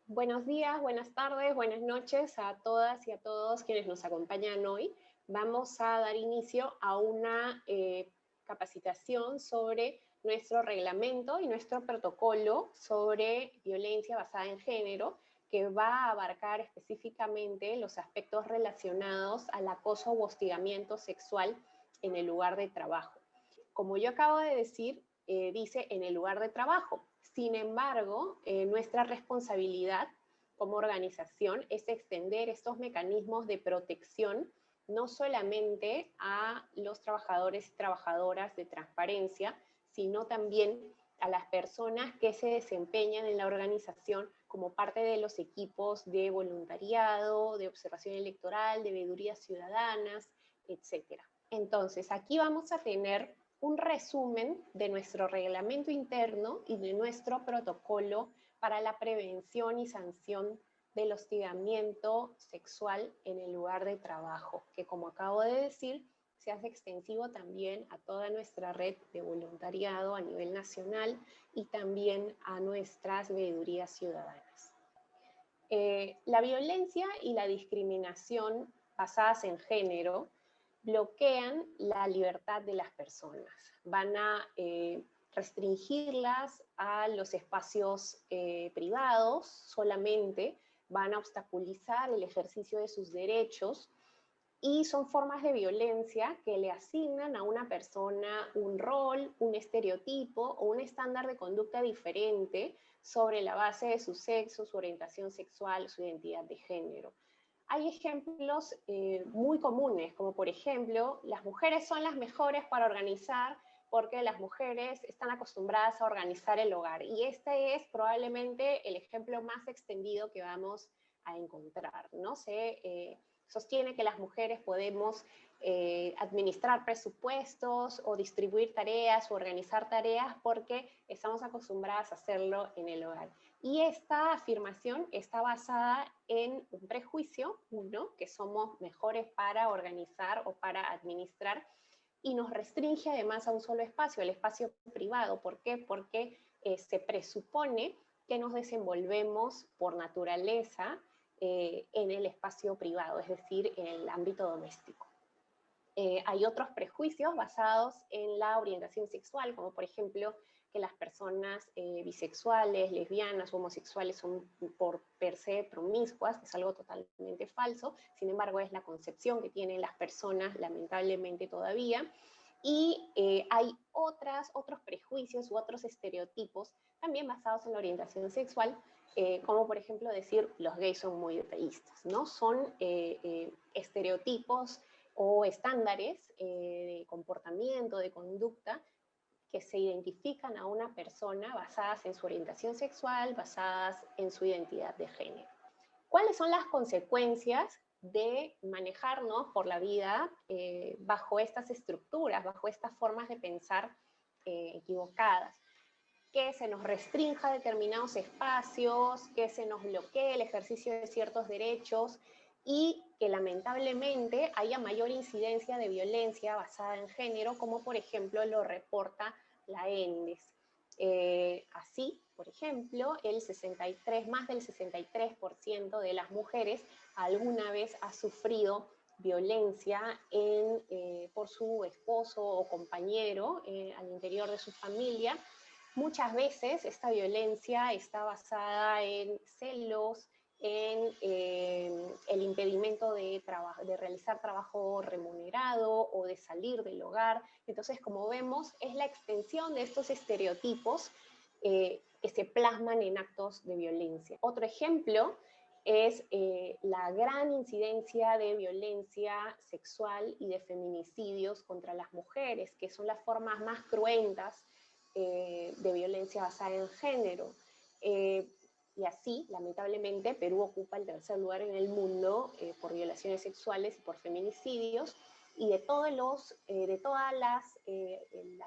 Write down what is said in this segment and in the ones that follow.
Buenos días, buenas tardes, buenas noches a todas y a todos quienes nos acompañan hoy. Vamos a dar inicio a una capacitación sobre nuestro reglamento y nuestro protocolo sobre violencia basada en género, que va a abarcar específicamente los aspectos relacionados al acoso u hostigamiento sexual en el lugar de trabajo. Como yo acabo de decir, dice en el lugar de trabajo. Sin embargo, nuestra responsabilidad como organización es extender estos mecanismos de protección no solamente a los trabajadores y trabajadoras de transparencia, sino también a las personas que se desempeñan en la organización como parte de los equipos de voluntariado, de observación electoral, de veedurías ciudadanas, etc. Entonces, aquí vamos a tener un resumen de nuestro reglamento interno y de nuestro protocolo para la prevención y sanción del hostigamiento sexual en el lugar de trabajo, que como acabo de decir, se hace extensivo también a toda nuestra red de voluntariado a nivel nacional y también a nuestras veedurías ciudadanas. La violencia y la discriminación basadas en género bloquean la libertad de las personas. Van a restringirlas a los espacios privados solamente, van a obstaculizar el ejercicio de sus derechos y son formas de violencia que le asignan a una persona un rol, un estereotipo o un estándar de conducta diferente sobre la base de su sexo, su orientación sexual, su identidad de género. Hay ejemplos muy comunes, como por ejemplo, las mujeres son las mejores para organizar porque las mujeres están acostumbradas a organizar el hogar. Y este es probablemente el ejemplo más extendido que vamos a encontrar, ¿no? Se sostiene que las mujeres podemos administrar presupuestos o distribuir tareas o organizar tareas porque estamos acostumbradas a hacerlo en el hogar. Y esta afirmación está basada en un prejuicio, uno, que somos mejores para organizar o para administrar, y nos restringe además a un solo espacio, el espacio privado. ¿Por qué? Porque se presupone que nos desenvolvemos por naturaleza en el espacio privado, es decir, en el ámbito doméstico. Hay otros prejuicios basados en la orientación sexual, como por ejemplo que las personas bisexuales, lesbianas o homosexuales son por per se promiscuas, que es algo totalmente falso. Sin embargo, es la concepción que tienen las personas, lamentablemente todavía. Y hay otros prejuicios u otros estereotipos también basados en la orientación sexual, como por ejemplo decir los gays son muy detallistas, ¿no? Son estereotipos o estándares de comportamiento, de conducta, que se identifican a una persona basadas en su orientación sexual, basadas en su identidad de género. ¿Cuáles son las consecuencias de manejarnos por la vida bajo estas estructuras, bajo estas formas de pensar equivocadas? Que se nos restrinja determinados espacios, que se nos bloquee el ejercicio de ciertos derechos y que lamentablemente haya mayor incidencia de violencia basada en género, como por ejemplo lo reporta la ENDES. Así, por ejemplo, más del 63% de las mujeres alguna vez ha sufrido violencia por su esposo o compañero al interior de su familia. Muchas veces esta violencia está basada en celos, en el impedimento de realizar trabajo remunerado o de salir del hogar. Entonces, como vemos, es la extensión de estos estereotipos que se plasman en actos de violencia. Otro ejemplo es la gran incidencia de violencia sexual y de feminicidios contra las mujeres, que son las formas más cruentas de violencia basada en género. Y así, lamentablemente, Perú ocupa el tercer lugar en el mundo por violaciones sexuales y por feminicidios, y de todas las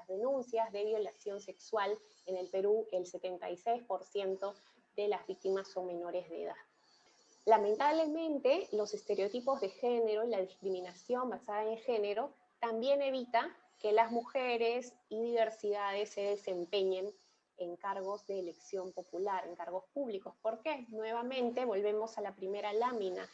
denuncias de violación sexual en el Perú, el 76% de las víctimas son menores de edad. Lamentablemente, los estereotipos de género y la discriminación basada en género también evita que las mujeres y diversidades se desempeñen en cargos de elección popular, en cargos públicos. ¿Por qué? Nuevamente volvemos a la primera lámina.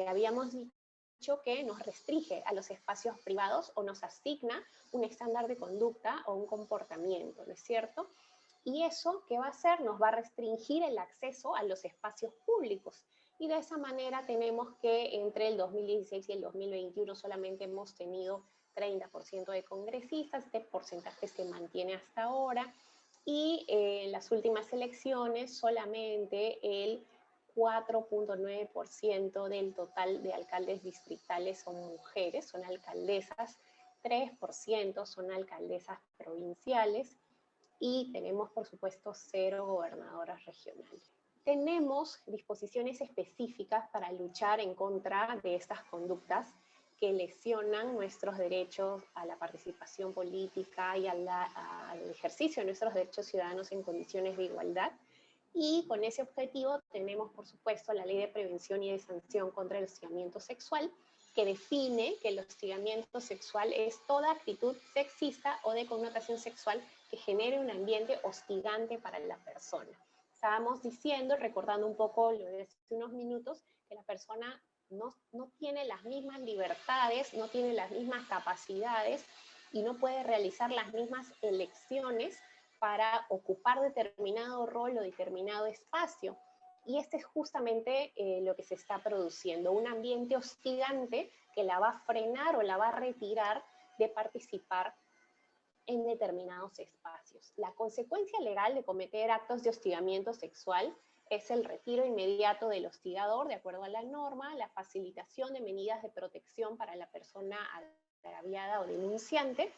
Habíamos dicho que nos restringe a los espacios privados o nos asigna un estándar de conducta o un comportamiento, ¿no es cierto? Y eso, ¿qué va a hacer? Nos va a restringir el acceso a los espacios públicos. Y de esa manera tenemos que entre el 2016 y el 2021 solamente hemos tenido 30% de congresistas, este porcentaje se mantiene hasta ahora, y en las últimas elecciones solamente el 4.9% del total de alcaldes distritales son mujeres, son alcaldesas, 3% son alcaldesas provinciales, y tenemos, por supuesto, 0 gobernadoras regionales. Tenemos disposiciones específicas para luchar en contra de estas conductas que lesionan nuestros derechos a la participación política y al ejercicio de nuestros derechos ciudadanos en condiciones de igualdad. Y con ese objetivo tenemos, por supuesto, la Ley de Prevención y de Sanción contra el Hostigamiento Sexual, que define que el hostigamiento sexual es toda actitud sexista o de connotación sexual que genere un ambiente hostigante para la persona. Estábamos diciendo, recordando un poco lo de hace unos minutos, que la persona no tiene las mismas libertades, no tiene las mismas capacidades y no puede realizar las mismas elecciones para ocupar determinado rol o determinado espacio. Y este es justamente lo que se está produciendo, un ambiente hostigante que la va a frenar o la va a retirar de participar en determinados espacios. La consecuencia legal de cometer actos de hostigamiento sexual es el retiro inmediato del hostigador, de acuerdo a la norma, la facilitación de medidas de protección para la persona agraviada o denunciante,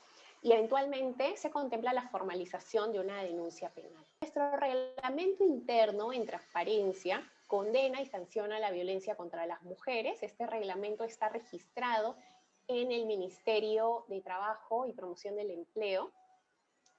y eventualmente se contempla la formalización de una denuncia penal. Nuestro reglamento interno en transparencia condena y sanciona la violencia contra las mujeres. Este reglamento está registrado en el Ministerio de Trabajo y Promoción del Empleo.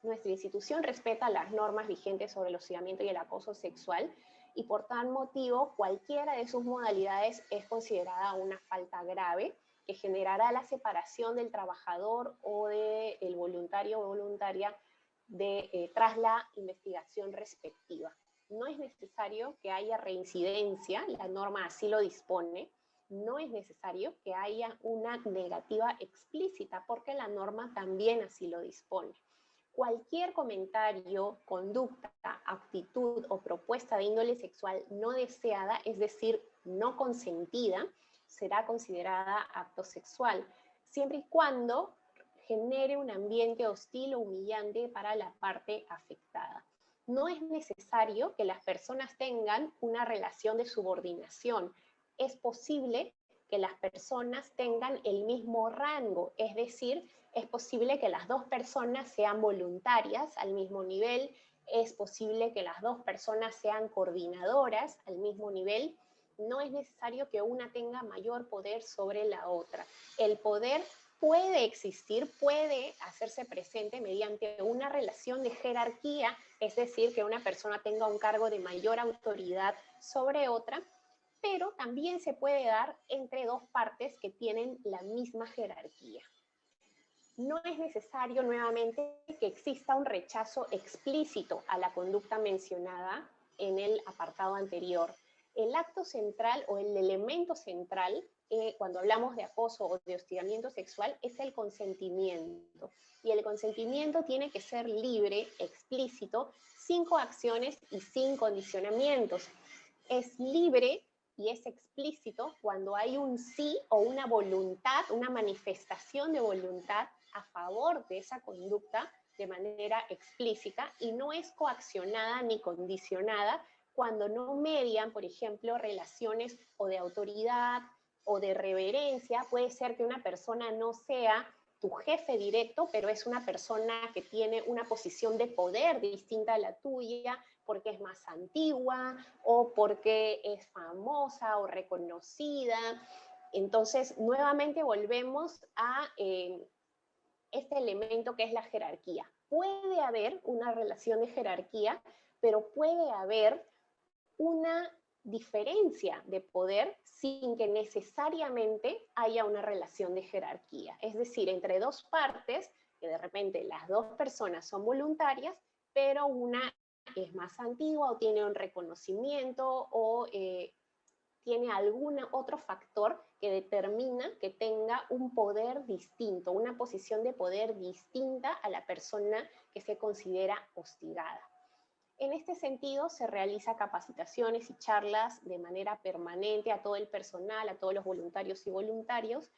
Nuestra institución respeta las normas vigentes sobre el hostigamiento y el acoso sexual, y por tal motivo cualquiera de sus modalidades es considerada una falta grave que generará la separación del trabajador o del voluntario o voluntaria tras la investigación respectiva. No es necesario que haya reincidencia, la norma así lo dispone. No es necesario que haya una negativa explícita porque la norma también así lo dispone. Cualquier comentario, conducta, actitud o propuesta de índole sexual no deseada, es decir, no consentida, será considerada acto sexual, siempre y cuando genere un ambiente hostil o humillante para la parte afectada. No es necesario que las personas tengan una relación de subordinación. Es posible que las personas tengan el mismo rango, es decir, es posible que las dos personas sean voluntarias al mismo nivel, es posible que las dos personas sean coordinadoras al mismo nivel. No es necesario que una tenga mayor poder sobre la otra. El poder puede existir, puede hacerse presente mediante una relación de jerarquía, es decir, que una persona tenga un cargo de mayor autoridad sobre otra, pero también se puede dar entre dos partes que tienen la misma jerarquía. No es necesario, nuevamente, que exista un rechazo explícito a la conducta mencionada en el apartado anterior. El acto central o el elemento central, cuando hablamos de acoso o de hostigamiento sexual, es el consentimiento. Y el consentimiento tiene que ser libre, explícito, sin coacciones y sin condicionamientos. Es libre y es explícito cuando hay un sí o una voluntad, una manifestación de voluntad a favor de esa conducta de manera explícita, y no es coaccionada ni condicionada cuando no median, por ejemplo, relaciones o de autoridad o de reverencia. Puede ser que una persona no sea tu jefe directo, pero es una persona que tiene una posición de poder distinta a la tuya, porque es más antigua o porque es famosa o reconocida. Entonces, nuevamente volvemos a este elemento que es la jerarquía. Puede haber una relación de jerarquía, pero puede haber una diferencia de poder sin que necesariamente haya una relación de jerarquía. Es decir, entre dos partes, que de repente las dos personas son voluntarias, pero una es más antigua o tiene un reconocimiento o tiene algún otro factor que determina que tenga un poder distinto, una posición de poder distinta a la persona que se considera hostigada. En este sentido, se realizan capacitaciones y charlas de manera permanente a todo el personal, a todos los voluntarios y voluntarias.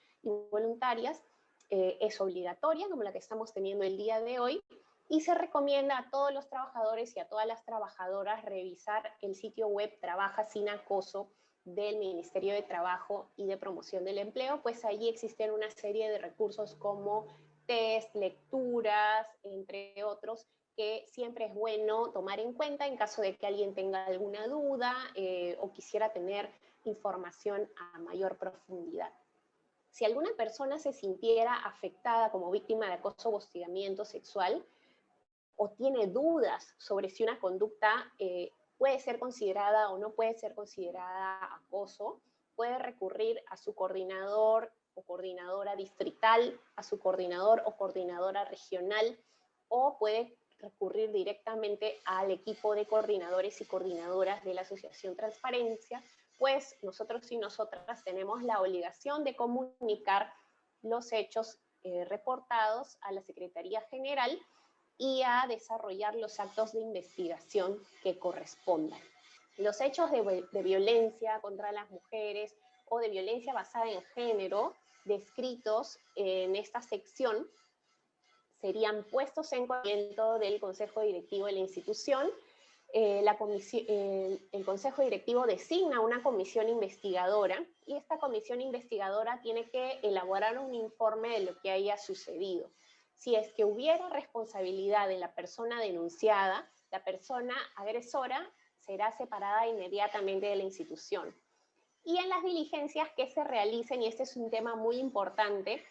Es obligatoria, como la que estamos teniendo el día de hoy, y se recomienda a todos los trabajadores y a todas las trabajadoras revisar el sitio web Trabaja Sin Acoso del Ministerio de Trabajo y de Promoción del Empleo, pues allí existen una serie de recursos como test, lecturas, entre otros, que siempre es bueno tomar en cuenta en caso de que alguien tenga alguna duda o quisiera tener información a mayor profundidad. Si alguna persona se sintiera afectada como víctima de acoso o hostigamiento sexual o tiene dudas sobre si una conducta puede ser considerada o no puede ser considerada acoso, puede recurrir a su coordinador o coordinadora distrital, a su coordinador o coordinadora regional, o puede recurrir directamente al equipo de coordinadores y coordinadoras de la Asociación Transparencia, pues nosotros y nosotras tenemos la obligación de comunicar los hechos reportados a la Secretaría General y a desarrollar los actos de investigación que correspondan. Los hechos de violencia contra las mujeres o de violencia basada en género descritos en esta sección serían puestos en conocimiento del Consejo Directivo de la institución. El Consejo Directivo designa una comisión investigadora y esta comisión investigadora tiene que elaborar un informe de lo que haya sucedido. Si es que hubiera responsabilidad de la persona denunciada, la persona agresora será separada inmediatamente de la institución. Y en las diligencias que se realicen, y este es un tema muy importante,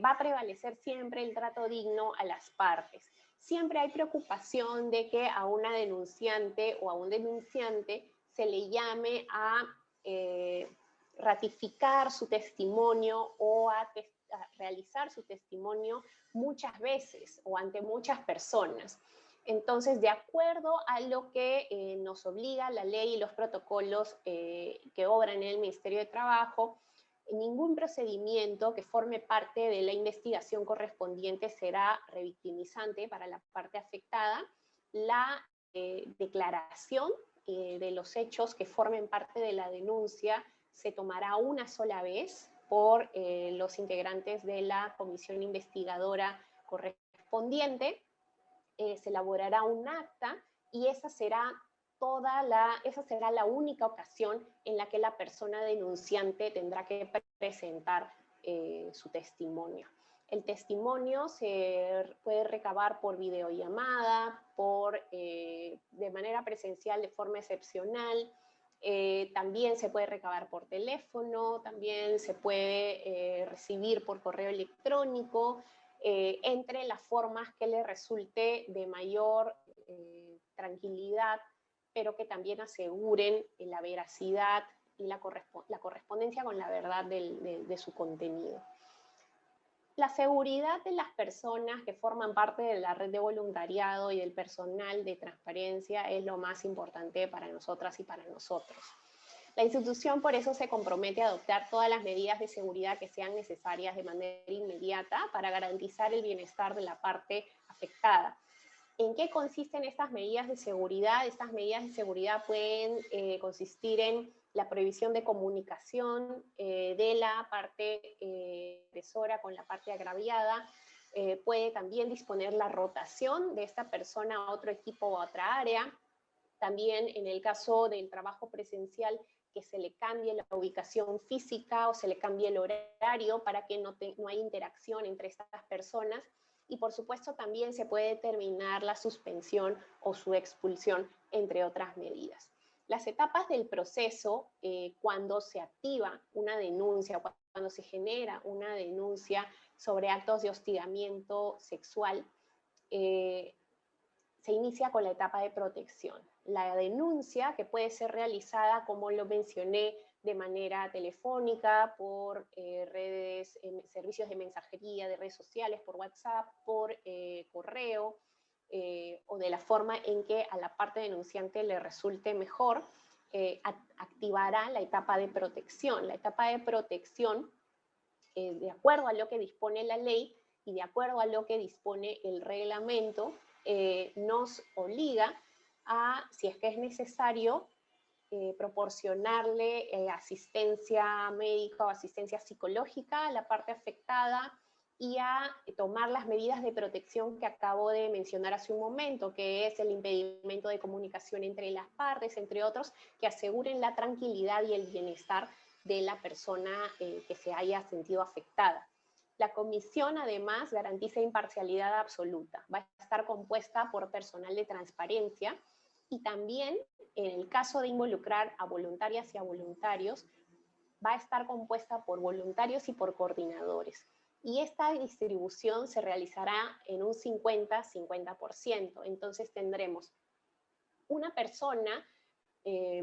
va a prevalecer siempre el trato digno a las partes. Siempre hay preocupación de que a una denunciante o a un denunciante se le llame a ratificar su testimonio o a realizar su testimonio muchas veces o ante muchas personas. Entonces, de acuerdo a lo que nos obliga la ley y los protocolos que obran en el Ministerio de Trabajo, ningún procedimiento que forme parte de la investigación correspondiente será revictimizante para la parte afectada. La declaración de los hechos que formen parte de la denuncia se tomará una sola vez por los integrantes de la comisión investigadora correspondiente. Se elaborará un acta y esa será la única ocasión en la que la persona denunciante tendrá que presentar su testimonio. El testimonio se puede recabar por videollamada, de manera presencial de forma excepcional, también se puede recabar por teléfono, también se puede recibir por correo electrónico, entre las formas que le resulte de mayor tranquilidad, pero que también aseguren la veracidad y la correspondencia con la verdad de su contenido. La seguridad de las personas que forman parte de la red de voluntariado y del personal de transparencia es lo más importante para nosotras y para nosotros. La institución por eso se compromete a adoptar todas las medidas de seguridad que sean necesarias de manera inmediata para garantizar el bienestar de la parte afectada. ¿En qué consisten estas medidas de seguridad? Estas medidas de seguridad pueden consistir en la prohibición de comunicación de la parte agresora con la parte agraviada, puede también disponer la rotación de esta persona a otro equipo o a otra área. También en el caso del trabajo presencial, que se le cambie la ubicación física o se le cambie el horario para que no haya interacción entre estas personas. Y por supuesto también se puede determinar la suspensión o su expulsión, entre otras medidas. Las etapas del proceso, cuando se activa una denuncia, cuando se genera una denuncia sobre actos de hostigamiento sexual, se inicia con la etapa de protección. La denuncia, que puede ser realizada, como lo mencioné, de manera telefónica, por servicios de mensajería, de redes sociales, por WhatsApp, por correo, o de la forma en que a la parte denunciante le resulte mejor, activará la etapa de protección. La etapa de protección, de acuerdo a lo que dispone la ley y de acuerdo a lo que dispone el reglamento, nos obliga a, si es que es necesario, proporcionarle asistencia médica o asistencia psicológica a la parte afectada y a tomar las medidas de protección que acabo de mencionar hace un momento, que es el impedimento de comunicación entre las partes, entre otros, que aseguren la tranquilidad y el bienestar de la persona que se haya sentido afectada. La comisión, además, garantiza imparcialidad absoluta. Va a estar compuesta por personal de transparencia y también, en el caso de involucrar a voluntarias y a voluntarios, va a estar compuesta por voluntarios y por coordinadores. Y esta distribución se realizará en un 50-50%. Entonces tendremos una persona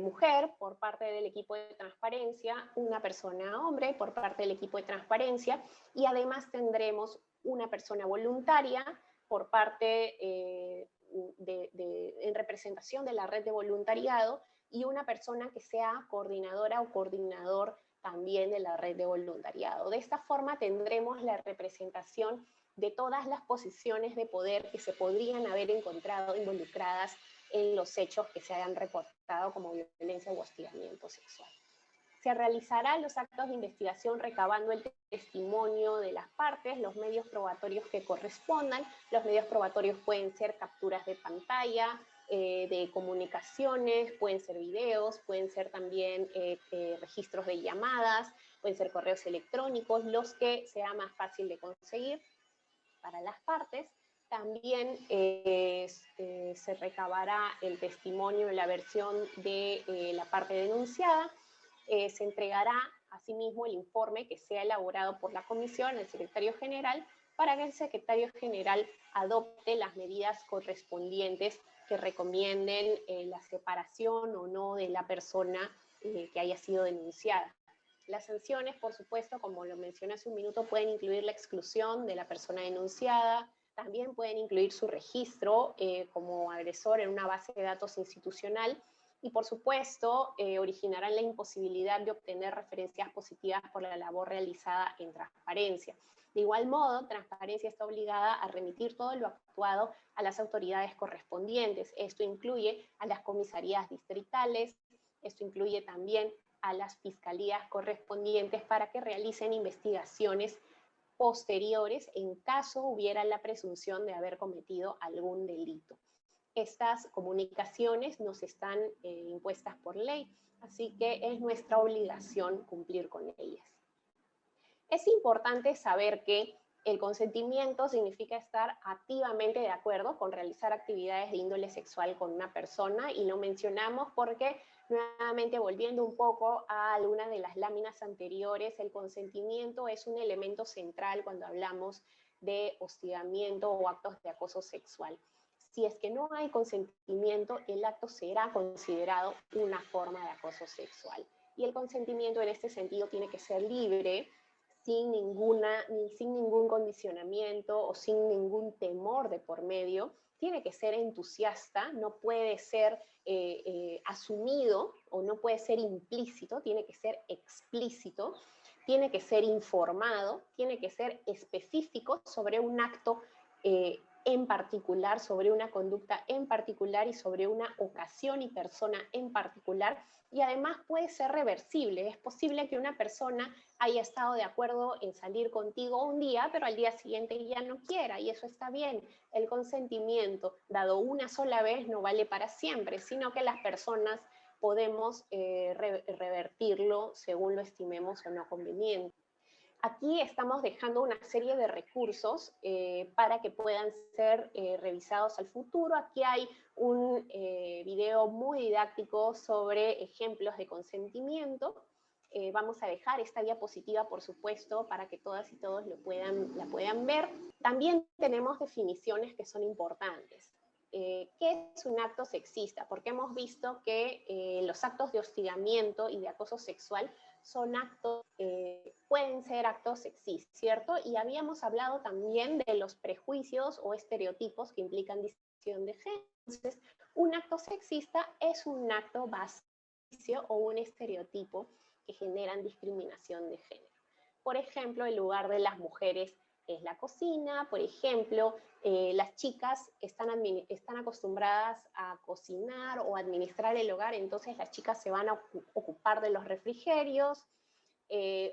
mujer por parte del equipo de transparencia, una persona hombre por parte del equipo de transparencia, y además tendremos una persona voluntaria por parte en representación de la red de voluntariado, y una persona que sea coordinadora o coordinador también de la red de voluntariado. De esta forma tendremos la representación de todas las posiciones de poder que se podrían haber encontrado involucradas en los hechos que se hayan reportado como violencia o hostigamiento sexual. Se realizarán los actos de investigación recabando el testimonio de las partes, los medios probatorios que correspondan. Los medios probatorios pueden ser capturas de pantalla, de comunicaciones, pueden ser videos, pueden ser también registros de llamadas, pueden ser correos electrónicos, los que sea más fácil de conseguir para las partes. También se recabará el testimonio, la versión de la parte denunciada. Se entregará asimismo el informe que sea elaborado por la comisión al secretario general para que el secretario general adopte las medidas correspondientes que recomienden la separación o no de la persona que haya sido denunciada. Las sanciones, por supuesto, como lo mencioné hace un minuto, pueden incluir la exclusión de la persona denunciada, también pueden incluir su registro como agresor en una base de datos institucional y, por supuesto, originarán la imposibilidad de obtener referencias positivas por la labor realizada en transparencia. De igual modo, Transparencia está obligada a remitir todo lo actuado a las autoridades correspondientes. Esto incluye a las comisarías distritales, esto incluye también a las fiscalías correspondientes para que realicen investigaciones posteriores en caso hubiera la presunción de haber cometido algún delito. Estas comunicaciones nos están impuestas por ley, así que es nuestra obligación cumplir con ellas. Es importante saber que el consentimiento significa estar activamente de acuerdo con realizar actividades de índole sexual con una persona, y lo mencionamos porque, nuevamente volviendo un poco a algunas de las láminas anteriores, el consentimiento es un elemento central cuando hablamos de hostigamiento o actos de acoso sexual. Si es que no hay consentimiento, el acto será considerado una forma de acoso sexual. Y el consentimiento en este sentido tiene que ser libre, sin ningún condicionamiento o sin ningún temor de por medio. Tiene que ser entusiasta, no puede ser asumido o no puede ser implícito, tiene que ser explícito, tiene que ser informado, tiene que ser específico sobre un acto en particular, sobre una conducta en particular y sobre una ocasión y persona en particular, y además puede ser reversible. Es posible que una persona haya estado de acuerdo en salir contigo un día, pero al día siguiente ya no quiera, y eso está bien. El consentimiento, dado una sola vez, no vale para siempre, sino que las personas podemos revertirlo según lo estimemos o no conveniente. Aquí estamos dejando una serie de recursos para que puedan ser revisados al futuro. Aquí hay un video muy didáctico sobre ejemplos de consentimiento. Vamos a dejar esta diapositiva, por supuesto, para que todas y todos la puedan ver. También tenemos definiciones que son importantes. ¿Qué es un acto sexista? Porque hemos visto que los actos de hostigamiento y de acoso sexual son actos, pueden ser actos sexistas, ¿cierto? Y habíamos hablado también de los prejuicios o estereotipos que implican de género. Entonces, un acto sexista es un acto básico o un estereotipo que generan discriminación de género. Por ejemplo, el lugar de las mujeres es la cocina. Por ejemplo, las chicas están acostumbradas a cocinar o administrar el hogar, entonces las chicas se van a ocupar de los refrigerios,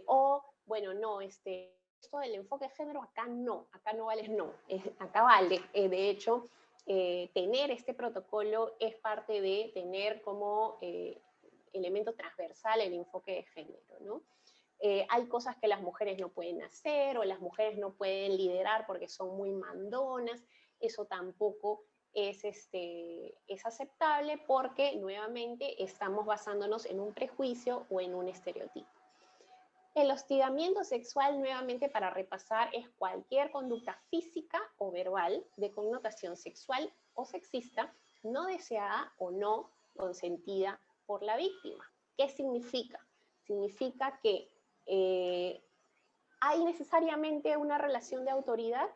o, bueno, no, esto del enfoque de género acá no vale, no, acá vale. De hecho, tener este protocolo es parte de tener como elemento transversal el enfoque de género, ¿no? Hay cosas que las mujeres no pueden hacer, o las mujeres no pueden liderar porque son muy mandonas. Eso tampoco es aceptable, porque nuevamente estamos basándonos en un prejuicio o en un estereotipo. El hostigamiento sexual, nuevamente para repasar, es cualquier conducta física o verbal de connotación sexual o sexista no deseada o no consentida por la víctima. ¿Qué significa? Significa que ¿hay necesariamente una relación de autoridad?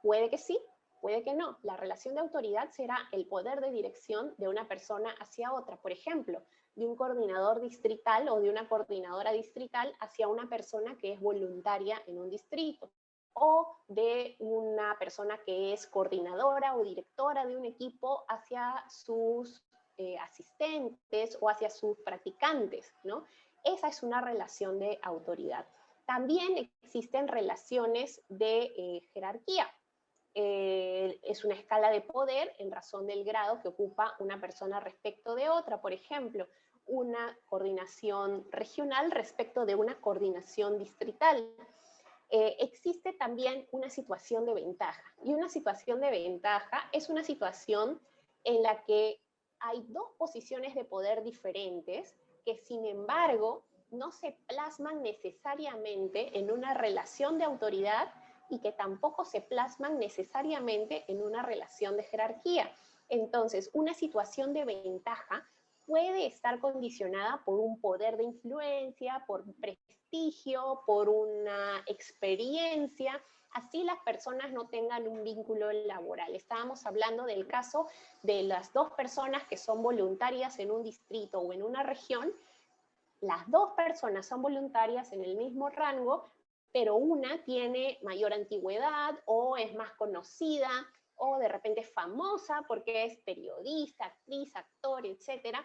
Puede que sí, puede que no. La relación de autoridad será el poder de dirección de una persona hacia otra. Por ejemplo, de un coordinador distrital o de una coordinadora distrital hacia una persona que es voluntaria en un distrito, o de una persona que es coordinadora o directora de un equipo hacia sus asistentes o hacia sus practicantes, ¿no? Esa es una relación de autoridad. También existen relaciones de jerarquía. Es una escala de poder en razón del grado que ocupa una persona respecto de otra. Por ejemplo, una coordinación regional respecto de una coordinación distrital. Existe también una situación de ventaja. Y una situación de ventaja es una situación en la que hay dos posiciones de poder diferentes que, sin embargo, no se plasman necesariamente en una relación de autoridad y que tampoco se plasman necesariamente en una relación de jerarquía. Entonces, una situación de ventaja puede estar condicionada por un poder de influencia, por prestigio, por una experiencia, así las personas no tengan un vínculo laboral. Estábamos hablando del caso de las dos personas que son voluntarias en un distrito o en una región. Las dos personas son voluntarias en el mismo rango, pero una tiene mayor antigüedad o es más conocida o de repente es famosa porque es periodista, actriz, actor, etc.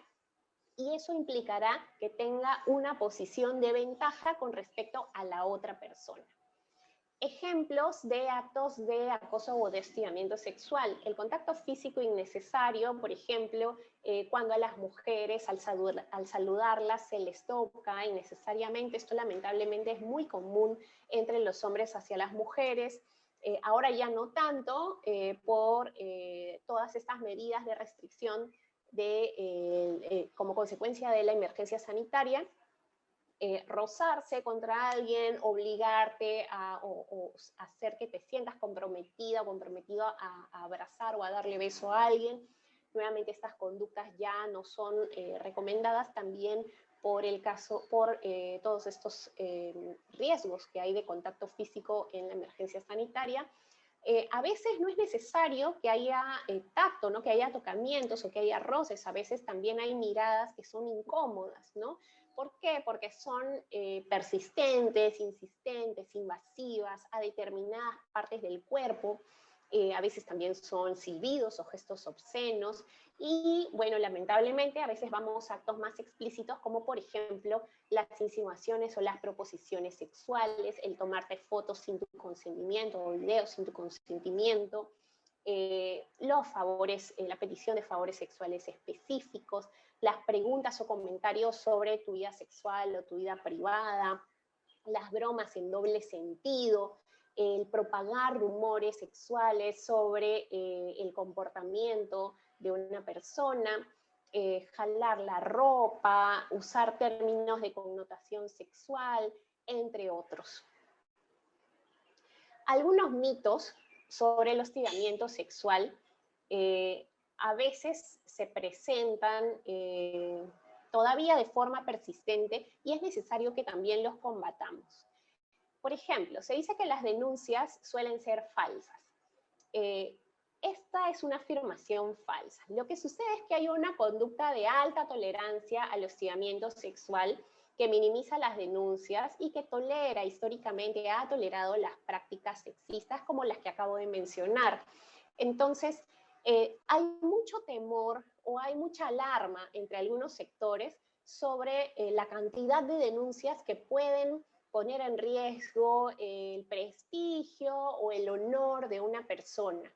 Y eso implicará que tenga una posición de ventaja con respecto a la otra persona. Ejemplos de actos de acoso o de hostigamiento sexual. El contacto físico innecesario, por ejemplo, cuando a las mujeres al saludarlas se les toca innecesariamente. Esto lamentablemente es muy común entre los hombres hacia las mujeres. Ahora ya no tanto por todas estas medidas de restricción como consecuencia de la emergencia sanitaria. Rozarse contra alguien, obligarte o hacer que te sientas comprometida o comprometido a abrazar o a darle beso a alguien. Nuevamente, estas conductas ya no son recomendadas, también por todos estos riesgos que hay de contacto físico en la emergencia sanitaria. A veces no es necesario que haya tacto, ¿no? Que haya tocamientos o que haya roces. A veces también hay miradas que son incómodas, ¿no? ¿Por qué? Porque son persistentes, insistentes, invasivas a determinadas partes del cuerpo. A veces también son silbidos o gestos obscenos. Y bueno, lamentablemente a veces vamos a actos más explícitos, como por ejemplo las insinuaciones o las proposiciones sexuales, el tomarte fotos sin tu consentimiento o videos sin tu consentimiento, los favores, la petición de favores sexuales específicos, las preguntas o comentarios sobre tu vida sexual o tu vida privada, las bromas en doble sentido, el propagar rumores sexuales sobre el comportamiento de una persona, jalar la ropa, usar términos de connotación sexual, entre otros. Algunos mitos sobre el hostigamiento sexual a veces se presentan todavía de forma persistente y es necesario que también los combatamos. Por ejemplo, se dice que las denuncias suelen ser falsas. esta es una afirmación falsa. Lo que sucede es que hay una conducta de alta tolerancia al hostigamiento sexual que minimiza las denuncias y que tolera, históricamente ha tolerado las prácticas sexistas como las que acabo de mencionar. Entonces, hay mucho temor o hay mucha alarma entre algunos sectores sobre la cantidad de denuncias que pueden poner en riesgo el prestigio o el honor de una persona.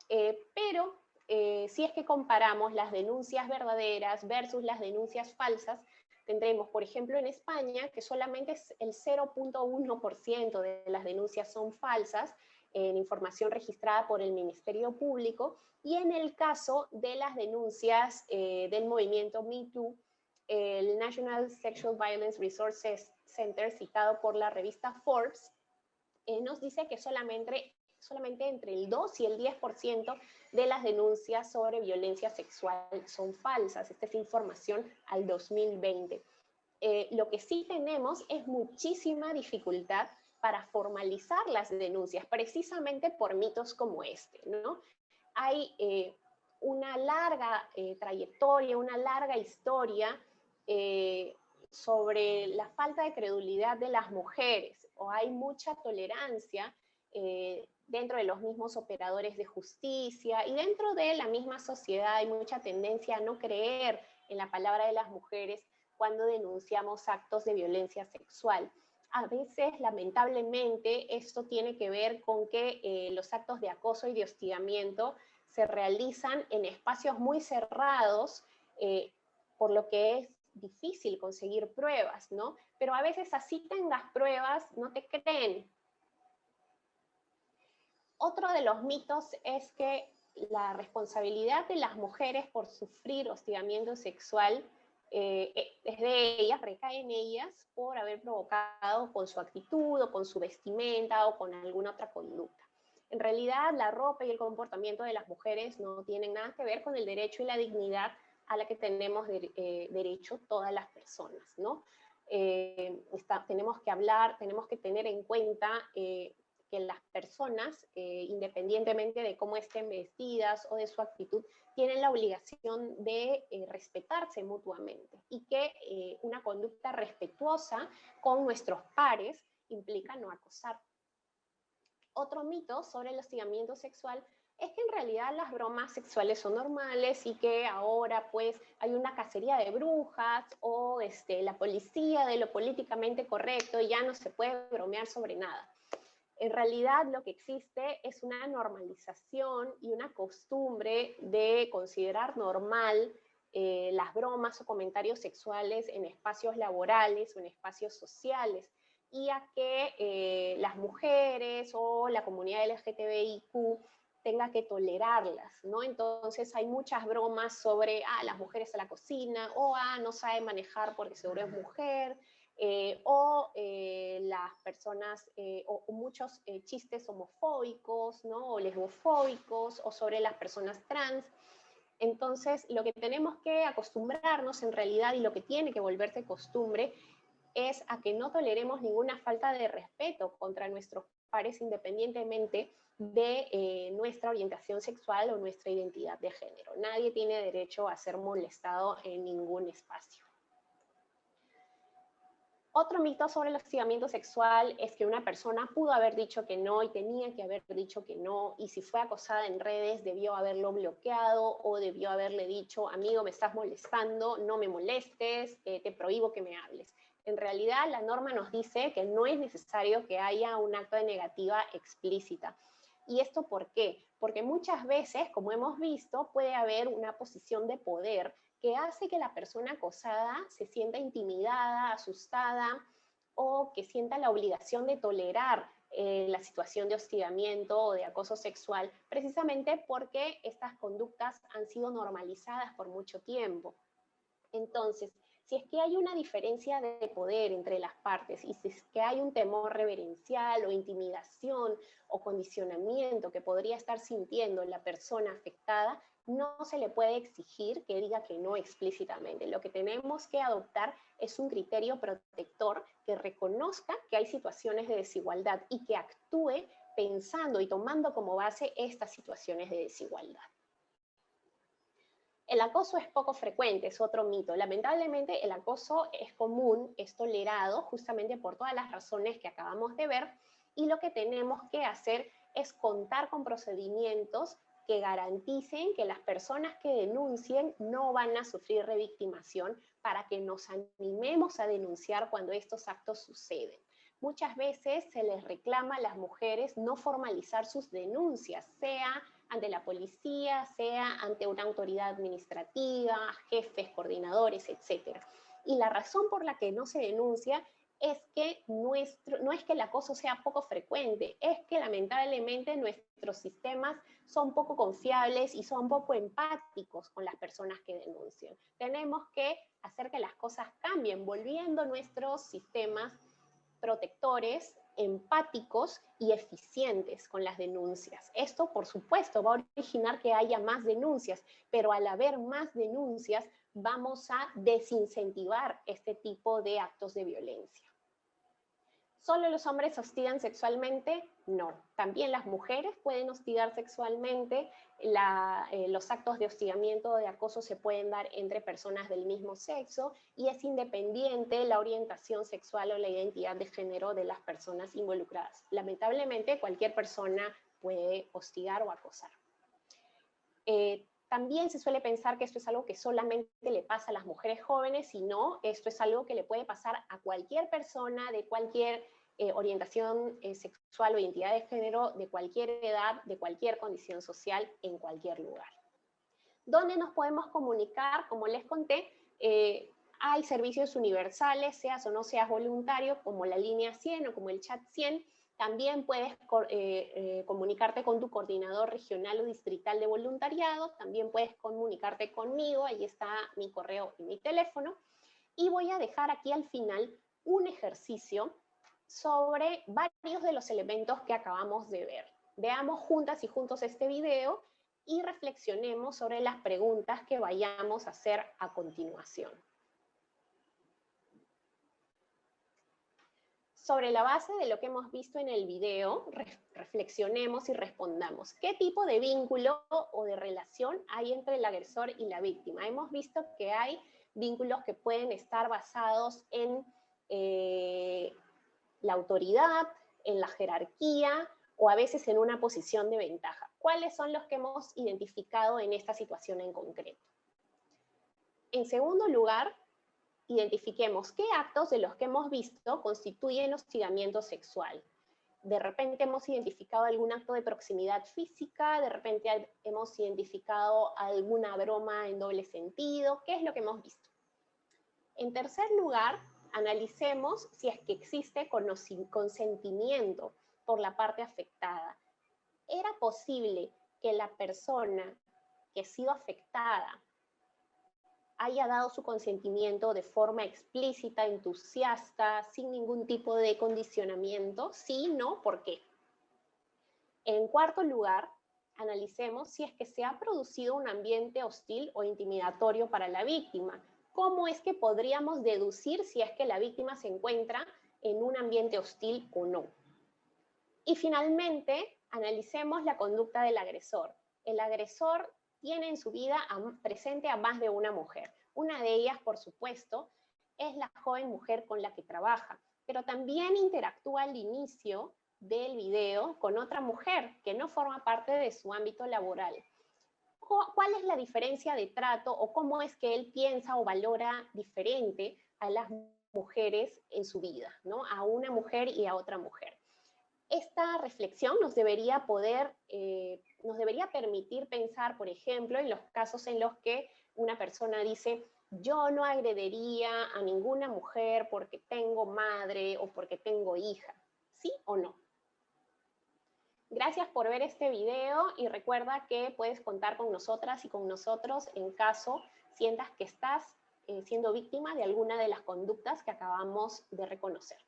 Pero si es que comparamos las denuncias verdaderas versus las denuncias falsas, tendremos, por ejemplo, en España, que solamente el 0.1% de las denuncias son falsas, en información registrada por el Ministerio Público, y en el caso de las denuncias del movimiento MeToo, el National Sexual Violence Resources Center, citado por la revista Forbes, nos dice que solamente entre el 2 y el 10% de las denuncias sobre violencia sexual son falsas. Esta es información al 2020. Lo que sí tenemos es muchísima dificultad para formalizar las denuncias, precisamente por mitos como este, ¿no? Hay una larga trayectoria, una larga historia sobre la falta de credulidad de las mujeres, o hay mucha tolerancia dentro de los mismos operadores de justicia y dentro de la misma sociedad hay mucha tendencia a no creer en la palabra de las mujeres cuando denunciamos actos de violencia sexual. A veces, lamentablemente, esto tiene que ver con que los actos de acoso y de hostigamiento se realizan en espacios muy cerrados, por lo que es difícil conseguir pruebas, ¿no? Pero a veces así tengas pruebas, no te creen. Otro de los mitos es que la responsabilidad de las mujeres por sufrir hostigamiento sexual es de ellas, recae en ellas por haber provocado con su actitud o con su vestimenta o con alguna otra conducta. En realidad, la ropa y el comportamiento de las mujeres no tienen nada que ver con el derecho y la dignidad a la que tenemos derecho todas las personas, ¿no? Tenemos que tener en cuenta que las personas, independientemente de cómo estén vestidas o de su actitud, tienen la obligación de respetarse mutuamente y que una conducta respetuosa con nuestros pares implica no acosar. Otro mito sobre el hostigamiento sexual es que en realidad las bromas sexuales son normales y que ahora pues hay una cacería de brujas o la policía de lo políticamente correcto y ya no se puede bromear sobre nada. En realidad lo que existe es una normalización y una costumbre de considerar normal las bromas o comentarios sexuales en espacios laborales o en espacios sociales, y a que las mujeres o la comunidad LGTBIQ tenga que tolerarlas, ¿no? Entonces hay muchas bromas sobre, las mujeres a la cocina, o no sabe manejar porque seguro es mujer, las personas, o muchos chistes homofóbicos, ¿no? O lesbofóbicos, o sobre las personas trans. Entonces, lo que tenemos que acostumbrarnos en realidad, y lo que tiene que volverse costumbre, es a que no toleremos ninguna falta de respeto contra nuestros pares, independientemente de nuestra orientación sexual o nuestra identidad de género. Nadie tiene derecho a ser molestado en ningún espacio. Otro mito sobre el hostigamiento sexual es que una persona pudo haber dicho que no y tenía que haber dicho que no, y si fue acosada en redes debió haberlo bloqueado o debió haberle dicho, amigo, me estás molestando, no me molestes, te prohíbo que me hables. En realidad la norma nos dice que no es necesario que haya un acto de negativa explícita. ¿Y esto por qué? Porque muchas veces, como hemos visto, puede haber una posición de poder que hace que la persona acosada se sienta intimidada, asustada, o que sienta la obligación de tolerar la situación de hostigamiento o de acoso sexual, precisamente porque estas conductas han sido normalizadas por mucho tiempo. Entonces, si es que hay una diferencia de poder entre las partes y si es que hay un temor reverencial o intimidación o condicionamiento que podría estar sintiendo la persona afectada, no se le puede exigir que diga que no explícitamente. Lo que tenemos que adoptar es un criterio protector que reconozca que hay situaciones de desigualdad y que actúe pensando y tomando como base estas situaciones de desigualdad. El acoso es poco frecuente, es otro mito. Lamentablemente el acoso es común, es tolerado justamente por todas las razones que acabamos de ver, y lo que tenemos que hacer es contar con procedimientos que garanticen que las personas que denuncien no van a sufrir revictimación, para que nos animemos a denunciar cuando estos actos suceden. Muchas veces se les reclama a las mujeres no formalizar sus denuncias, sea ante la policía, sea ante una autoridad administrativa, jefes, coordinadores, etc. Y la razón por la que no se denuncia es que no es que el acoso sea poco frecuente, es que lamentablemente nuestros sistemas son poco confiables y son poco empáticos con las personas que denuncian. Tenemos que hacer que las cosas cambien, volviendo nuestros sistemas protectores, empáticos y eficientes con las denuncias. Esto, por supuesto, va a originar que haya más denuncias, pero al haber más denuncias, vamos a desincentivar este tipo de actos de violencia. ¿Solo los hombres hostigan sexualmente? No. También las mujeres pueden hostigar sexualmente. Los actos de hostigamiento o de acoso se pueden dar entre personas del mismo sexo, y es independiente la orientación sexual o la identidad de género de las personas involucradas. Lamentablemente, cualquier persona puede hostigar o acosar. También se suele pensar que esto es algo que solamente le pasa a las mujeres jóvenes, y no, esto es algo que le puede pasar a cualquier persona de cualquier orientación sexual o identidad de género, de cualquier edad, de cualquier condición social, en cualquier lugar. ¿Dónde nos podemos comunicar? Como les conté, hay servicios universales, seas o no seas voluntario, como la línea 100 o como el chat 100. También puedes comunicarte con tu coordinador regional o distrital de voluntariado, también puedes comunicarte conmigo, ahí está mi correo y mi teléfono. Y voy a dejar aquí al final un ejercicio sobre varios de los elementos que acabamos de ver. Veamos juntas y juntos este video y reflexionemos sobre las preguntas que vayamos a hacer a continuación. Sobre la base de lo que hemos visto en el video, reflexionemos y respondamos. ¿Qué tipo de vínculo o de relación hay entre el agresor y la víctima? Hemos visto que hay vínculos que pueden estar basados en la autoridad, en la jerarquía, o a veces en una posición de ventaja. ¿Cuáles son los que hemos identificado en esta situación en concreto? En segundo lugar, identifiquemos qué actos de los que hemos visto constituyen hostigamiento sexual. De repente hemos identificado algún acto de proximidad física, de repente hemos identificado alguna broma en doble sentido. ¿Qué es lo que hemos visto? En tercer lugar, analicemos si es que existe consentimiento por la parte afectada. ¿Era posible que la persona que ha sido afectada haya dado su consentimiento de forma explícita, entusiasta, sin ningún tipo de condicionamiento? Sí, no, ¿por qué? En cuarto lugar, analicemos si es que se ha producido un ambiente hostil o intimidatorio para la víctima. ¿Cómo es que podríamos deducir si es que la víctima se encuentra en un ambiente hostil o no? Y finalmente, analicemos la conducta del agresor. El agresor tiene en su vida presente a más de una mujer. Una de ellas, por supuesto, es la joven mujer con la que trabaja, pero también interactúa al inicio del video con otra mujer que no forma parte de su ámbito laboral. ¿Cuál es la diferencia de trato o cómo es que él piensa o valora diferente a las mujeres en su vida, ¿no? A una mujer y a otra mujer. Esta reflexión nos debería permitir pensar, por ejemplo, en los casos en los que una persona dice: yo no agrediría a ninguna mujer porque tengo madre o porque tengo hija. ¿Sí o no? Gracias por ver este video y recuerda que puedes contar con nosotras y con nosotros en caso sientas que estás siendo víctima de alguna de las conductas que acabamos de reconocer.